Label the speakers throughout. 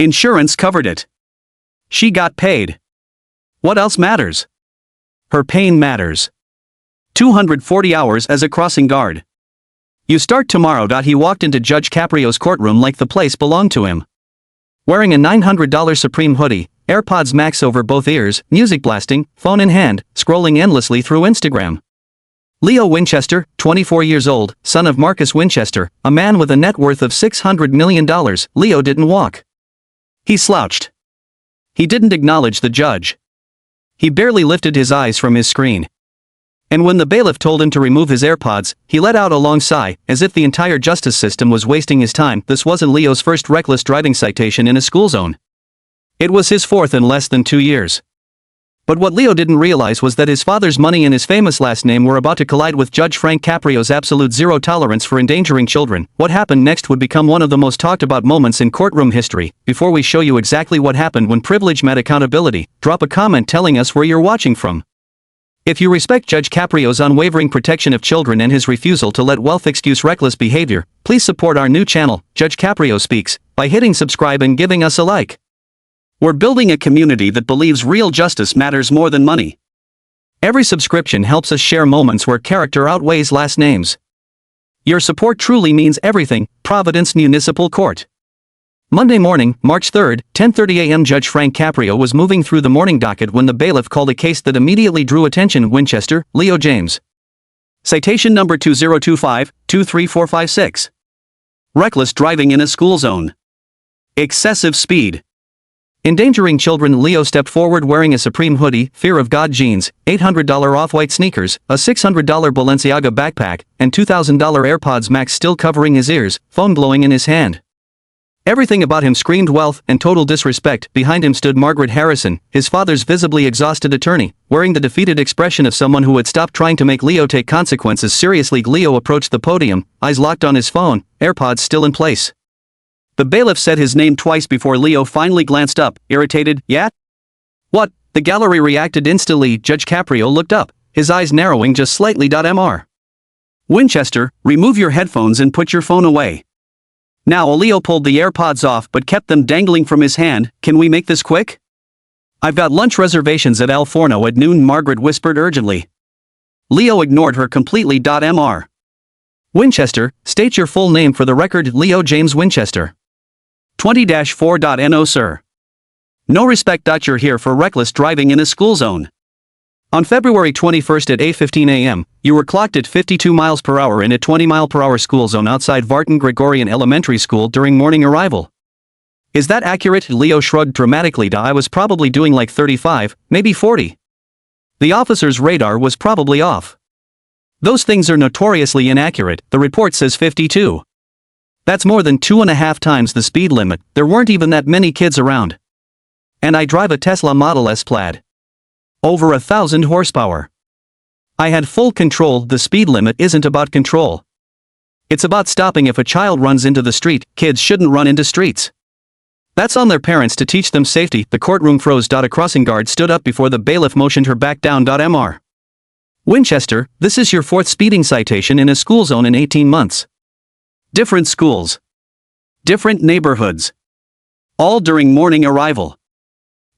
Speaker 1: Insurance covered it. She got paid. What else matters? Her pain matters. 240 hours as a crossing guard. You start tomorrow. He walked into Judge Caprio's courtroom like the place belonged to him. Wearing a $900 Supreme hoodie, AirPods Max over both ears, music blasting, phone in hand, scrolling endlessly through Instagram. Leo Winchester, 24 years old, son of Marcus Winchester, a man with a net worth of $600 million, Leo didn't walk. He slouched. He didn't acknowledge the judge. He barely lifted his eyes from his screen. And when the bailiff told him to remove his AirPods, he let out a long sigh, as if the entire justice system was wasting his time. This wasn't Leo's first reckless driving citation in a school zone. It was his fourth in less than 2 years. But what Leo didn't realize was that his father's money and his famous last name were about to collide with Judge Frank Caprio's absolute zero tolerance for endangering children. What happened next would become one of the most talked about moments in courtroom history. Before we show you exactly what happened when privilege met accountability, drop a comment telling us where you're watching from. If you respect Judge Caprio's unwavering protection of children and his refusal to let wealth excuse reckless behavior, please support our new channel, Judge Caprio Speaks, by hitting subscribe and giving us a like. We're building a community that believes real justice matters more than money. Every subscription helps us share moments where character outweighs last names. Your support truly means everything. Providence Municipal Court. Monday morning, March 3, 10:30 a.m. Judge Frank Caprio was moving through the morning docket when the bailiff called a case that immediately drew attention. Winchester, Leo James. Citation number 2025-23456. Reckless driving in a school zone. Excessive speed. Endangering children. Leo stepped forward wearing a Supreme hoodie, Fear of God jeans, $800 off-white sneakers, a $600 Balenciaga backpack, and $2,000 AirPods Max still covering his ears, phone glowing in his hand. Everything about him screamed wealth and total disrespect. Behind him stood Margaret Harrison, his father's visibly exhausted attorney, wearing the defeated expression of someone who had stopped trying to make Leo take consequences seriously. Leo approached the podium, eyes locked on his phone, AirPods still in place. The bailiff said his name twice before Leo finally glanced up, irritated. "Yeah? What?" The gallery reacted instantly. Judge Caprio looked up, his eyes narrowing just slightly. Mr. Winchester, remove your headphones and put your phone away. Now Leo pulled the AirPods off but kept them dangling from his hand. "Can we make this quick? I've got lunch reservations at El Forno at noon," Margaret whispered urgently. Leo ignored her completely. Mr. Winchester, state your full name for the record. Leo James Winchester. 20-4. No sir. No respect. You're here for reckless driving in a school zone. On February 21 at 8:15 a.m., you were clocked at 52 miles per hour in a 20-mile-per-hour school zone outside Vartan Gregorian Elementary School during morning arrival. Is that accurate? Leo shrugged dramatically. I was probably doing like 35, maybe 40. The officer's radar was probably off. Those things are notoriously inaccurate. The report says 52. That's more than 2.5 times the speed limit. There weren't even that many kids around. And I drive a Tesla Model S Plaid. Over 1,000 horsepower. I had full control. The speed limit isn't about control. It's about stopping. If a child runs into the street, kids shouldn't run into streets. That's on their parents to teach them safety. The courtroom froze. A crossing guard stood up before the bailiff motioned her back down. Mr. Winchester, this is your 4th speeding citation in a school zone in 18 months. Different schools. Different neighborhoods. All during morning arrival.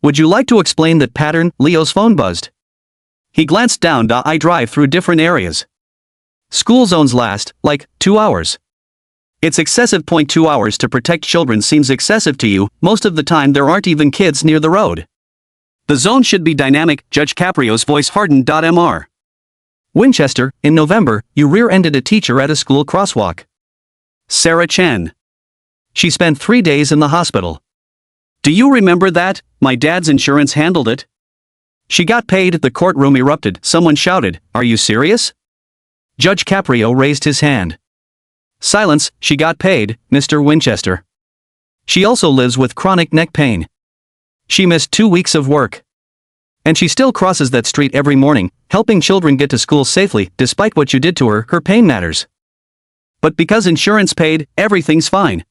Speaker 1: Would you like to explain that pattern? Leo's phone buzzed. He glanced down. I drive through different areas. School zones last, like, 2 hours. It's excessive. 2 hours to protect children seems excessive to you. Most of the time there aren't even kids near the road. The zone should be dynamic. Judge Caprio's voice hardened. Mr. Winchester, in November, you rear-ended a teacher at a school crosswalk. Sarah Chen. She spent 3 days in the hospital. Do you remember that? My dad's insurance handled it. She got paid. The courtroom erupted. Someone shouted, "Are you serious?" Judge Caprio raised his hand. Silence. She got paid, Mr. Winchester. She also lives with chronic neck pain. She missed 2 weeks of work. And she still crosses that street every morning, helping children get to school safely. Despite what you did to her, her pain matters. But because insurance paid, everything's fine.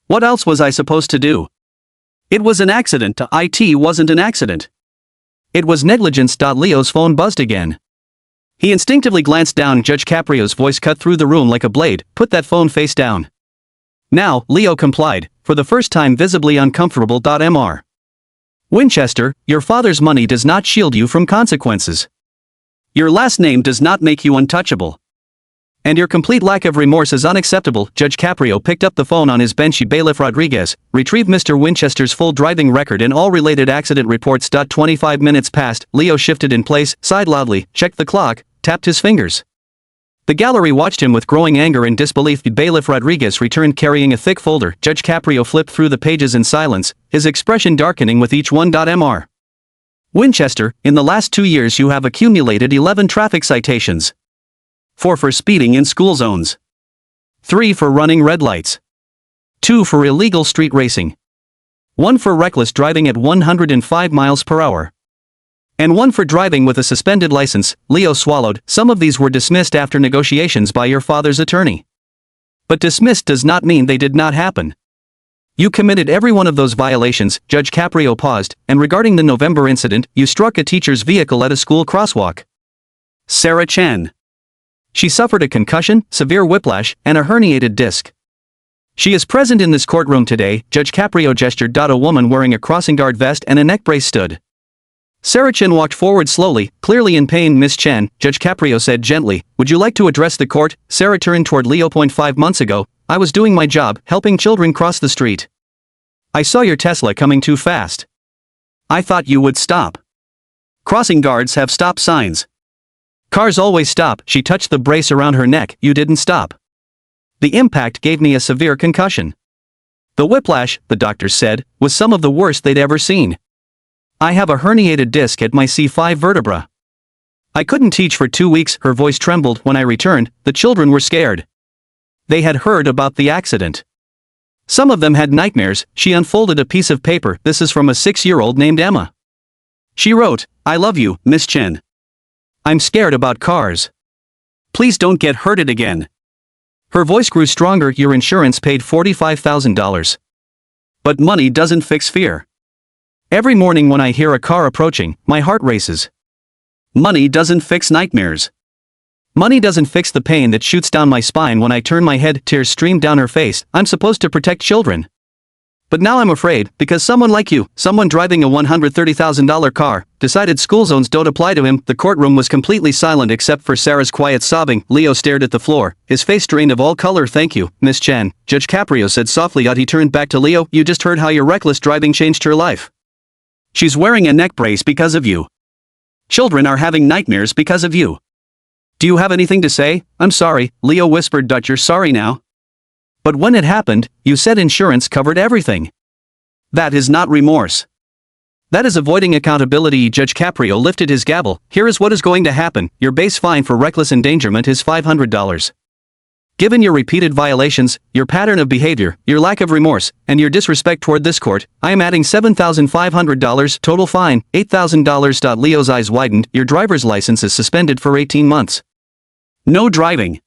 Speaker 1: What else was I supposed to do? It was an accident. It wasn't an accident. It was negligence. Leo's phone buzzed again. He instinctively glanced down. Judge Caprio's voice cut through the room like a blade. Put that phone face down. Now, Leo complied, for the first time visibly uncomfortable. Mr. Winchester, your father's money does not shield you from consequences. Your last name does not make you untouchable. And your complete lack of remorse is unacceptable. Judge Caprio picked up the phone on his bench. Bailiff Rodriguez, retrieve Mr. Winchester's full driving record and all related accident reports. 25 minutes passed, Leo shifted in place, sighed loudly, checked the clock, tapped his fingers. The gallery watched him with growing anger and disbelief. Bailiff Rodriguez returned carrying a thick folder. Judge Caprio flipped through the pages in silence, his expression darkening with each one. Mr. Winchester, in the last 2 years you have accumulated 11 traffic citations. 4 for speeding in school zones. 3 for running red lights. 2 for illegal street racing. 1 for reckless driving at 105 miles per hour. And 1 for driving with a suspended license. Leo swallowed. Some of these were dismissed after negotiations by your father's attorney. But dismissed does not mean they did not happen. You committed every one of those violations. Judge Caprio paused, and regarding the November incident, you struck a teacher's vehicle at a school crosswalk. Sarah Chen. She suffered a concussion, severe whiplash, and a herniated disc. She is present in this courtroom today. Judge Caprio gestured. A woman wearing a crossing guard vest and a neck brace stood. Sarah Chen walked forward slowly, clearly in pain. Miss Chen, Judge Caprio said gently, would you like to address the court? Sarah turned toward Leo. 5 months ago, I was doing my job, helping children cross the street. I saw your Tesla coming too fast. I thought you would stop. Crossing guards have stop signs. Cars always stop. She touched the brace around her neck. You didn't stop. The impact gave me a severe concussion. The whiplash, the doctors said, was some of the worst they'd ever seen. I have a herniated disc at my C5 vertebra. I couldn't teach for 2 weeks. Her voice trembled. When I returned, the children were scared. They had heard about the accident. Some of them had nightmares. She unfolded a piece of paper. This is from a 6-year-old named Emma. She wrote, I love you, Miss Chen. I'm scared about cars. Please don't get hurted again. Her voice grew stronger. Your insurance paid $45,000. But money doesn't fix fear. Every morning when I hear a car approaching, my heart races. Money doesn't fix nightmares. Money doesn't fix the pain that shoots down my spine when I turn my head. Tears streamed down her face. I'm supposed to protect children. But now I'm afraid, because someone like you, someone driving a $130,000 car, decided school zones don't apply to him. The courtroom was completely silent except for Sarah's quiet sobbing. Leo stared at the floor, his face drained of all color. Thank you, Miss Chen, Judge Caprio said softly. He turned back to Leo. You just heard how your reckless driving changed her life. She's wearing a neck brace because of you. Children are having nightmares because of you. Do you have anything to say? I'm sorry, Leo whispered. You're sorry now. But when it happened, you said insurance covered everything. That is not remorse. That is avoiding accountability. Judge Caprio lifted his gavel. Here is what is going to happen. Your base fine for reckless endangerment is $500. Given your repeated violations, your pattern of behavior, your lack of remorse, and your disrespect toward this court, I am adding $7,500 total fine, $8,000. Leo's eyes widened. Your driver's license is suspended for 18 months. No driving.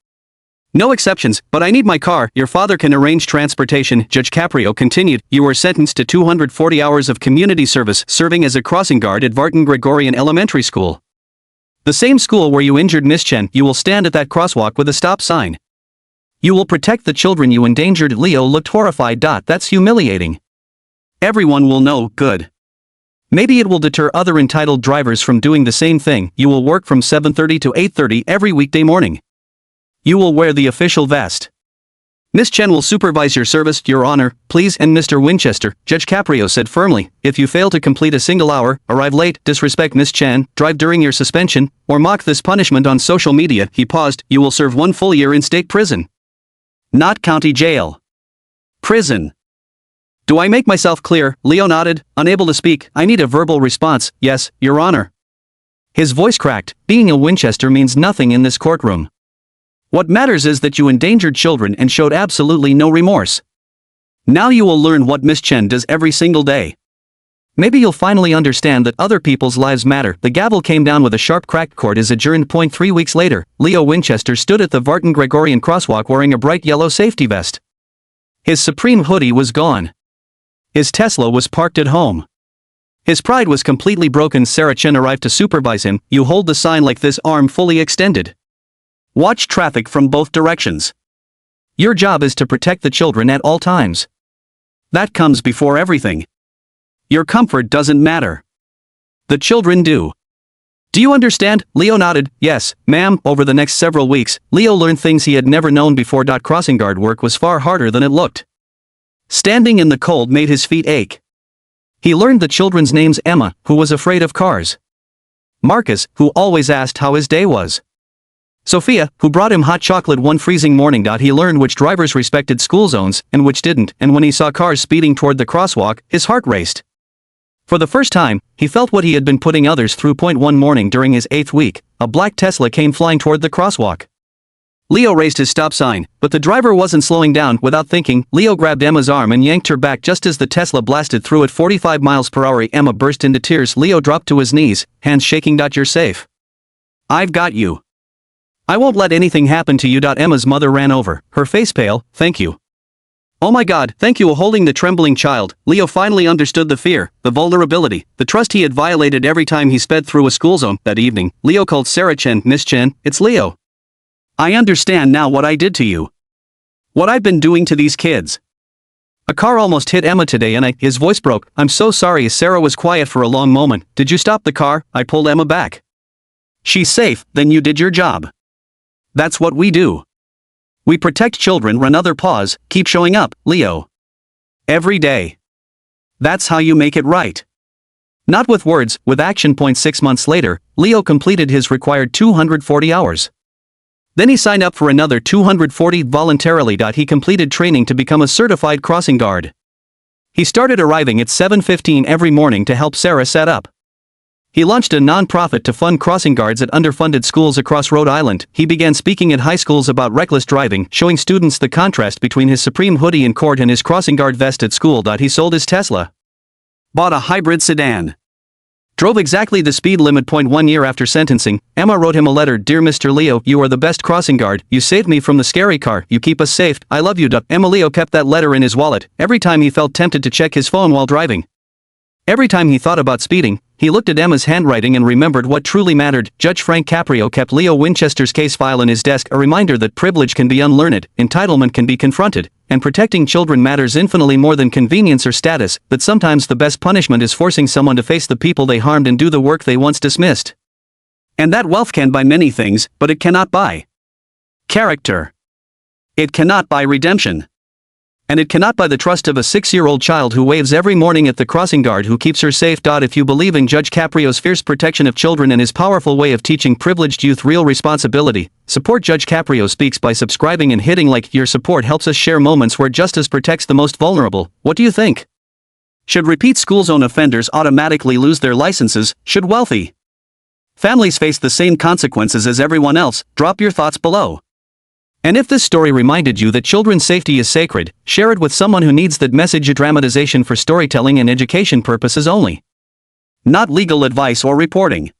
Speaker 1: No exceptions, but I need my car. Your father can arrange transportation. Judge Caprio continued. You were sentenced to 240 hours of community service serving as a crossing guard at Vartan Gregorian Elementary School. The same school where you injured Miss Chen. You will stand at that crosswalk with a stop sign. You will protect the children you endangered. Leo looked horrified. That's humiliating. Everyone will know. Good. Maybe it will deter other entitled drivers from doing the same thing. You will work from 7:30 to 8:30 every weekday morning. You will wear the official vest. Miss Chen will supervise your service, Your Honor, please. And Mr. Winchester, Judge Caprio said firmly, if you fail to complete a single hour, arrive late, disrespect Miss Chen, drive during your suspension, or mock this punishment on social media, he paused, you will serve 1 full year in state prison. Not county jail. Prison. Do I make myself clear? Leo nodded, unable to speak. I need a verbal response. Yes, Your Honor. His voice cracked. Being a Winchester means nothing in this courtroom. What matters is that you endangered children and showed absolutely no remorse. Now you will learn what Miss Chen does every single day. Maybe you'll finally understand that other people's lives matter. The gavel came down with a sharp crack. Court is adjourned. 3 weeks later, Leo Winchester stood at the Vartan Gregorian crosswalk wearing a bright yellow safety vest. His Supreme hoodie was gone. His Tesla was parked at home. His pride was completely broken. Sarah Chen arrived to supervise him. You hold the sign like this, arm fully extended. Watch traffic from both directions. Your job is to protect the children at all times. That comes before everything. Your comfort doesn't matter. The children do. Do you understand? Leo nodded. Yes, ma'am. Over the next several weeks, Leo learned things he had never known before. Crossing guard work was far harder than it looked. Standing in the cold made his feet ache. He learned the children's names: Emma, who was afraid of cars; Marcus, who always asked how his day was; Sophia, who brought him hot chocolate one freezing morning. He learned which drivers respected school zones and which didn't, and when he saw cars speeding toward the crosswalk, his heart raced. For the first time, he felt what he had been putting others through. One morning during his 8th week, a black Tesla came flying toward the crosswalk. Leo raised his stop sign, but the driver wasn't slowing down. Without thinking, Leo grabbed Emma's arm and yanked her back just as the Tesla blasted through at 45 miles per hour. Emma burst into tears. Leo dropped to his knees, hands shaking. You're safe. I've got you. I won't let anything happen to you. Emma's mother ran over, her face pale. Thank you. Oh my God, thank you. Holding the trembling child, Leo finally understood the fear, the vulnerability, the trust he had violated every time he sped through a school zone. That evening, Leo called Sarah Chen. Miss Chen, it's Leo. I understand now what I did to you. What I've been doing to these kids. A car almost hit Emma today and his voice broke. I'm so sorry. Sarah was quiet for a long moment. Did you stop the car? I pulled Emma back. She's safe. Then you did your job. That's what we do. We protect children. Another pause. Keep showing up, Leo. Every day. That's how you make it right. Not with words, with action. 6 months later, Leo completed his required 240 hours. Then he signed up for another 240 voluntarily. He completed training to become a certified crossing guard. He started arriving at 7:15 every morning to help Sarah set up. He launched a non-profit to fund crossing guards at underfunded schools across Rhode Island. He began speaking at high schools about reckless driving, showing students the contrast between his Supreme hoodie in court and his crossing guard vest at school. He sold his Tesla. Bought a hybrid sedan. Drove exactly the speed limit. 1 year after sentencing, Emma wrote him a letter. Dear Mr. Leo, you are the best crossing guard. You saved me from the scary car. You keep us safe. I love you. Emma. Leo kept that letter in his wallet every time he felt tempted to check his phone while driving. Every time he thought about speeding, he looked at Emma's handwriting and remembered what truly mattered. Judge Frank Caprio kept Leo Winchester's case file in his desk, a reminder that privilege can be unlearned, entitlement can be confronted, and protecting children matters infinitely more than convenience or status. But sometimes the best punishment is forcing someone to face the people they harmed and do the work they once dismissed. And that wealth can buy many things, but it cannot buy character. It cannot buy redemption. And it cannot buy the trust of a 6-year-old child who waves every morning at the crossing guard who keeps her safe. If you believe in Judge Caprio's fierce protection of children and his powerful way of teaching privileged youth real responsibility, support Judge Caprio Speaks by subscribing and hitting like. Your support helps us share moments where justice protects the most vulnerable. What do you think? Should repeat school zone offenders automatically lose their licenses? Should wealthy families face the same consequences as everyone else? Drop your thoughts below. And if this story reminded you that children's safety is sacred, share it with someone who needs that message. A dramatization for storytelling and education purposes only. Not legal advice or reporting.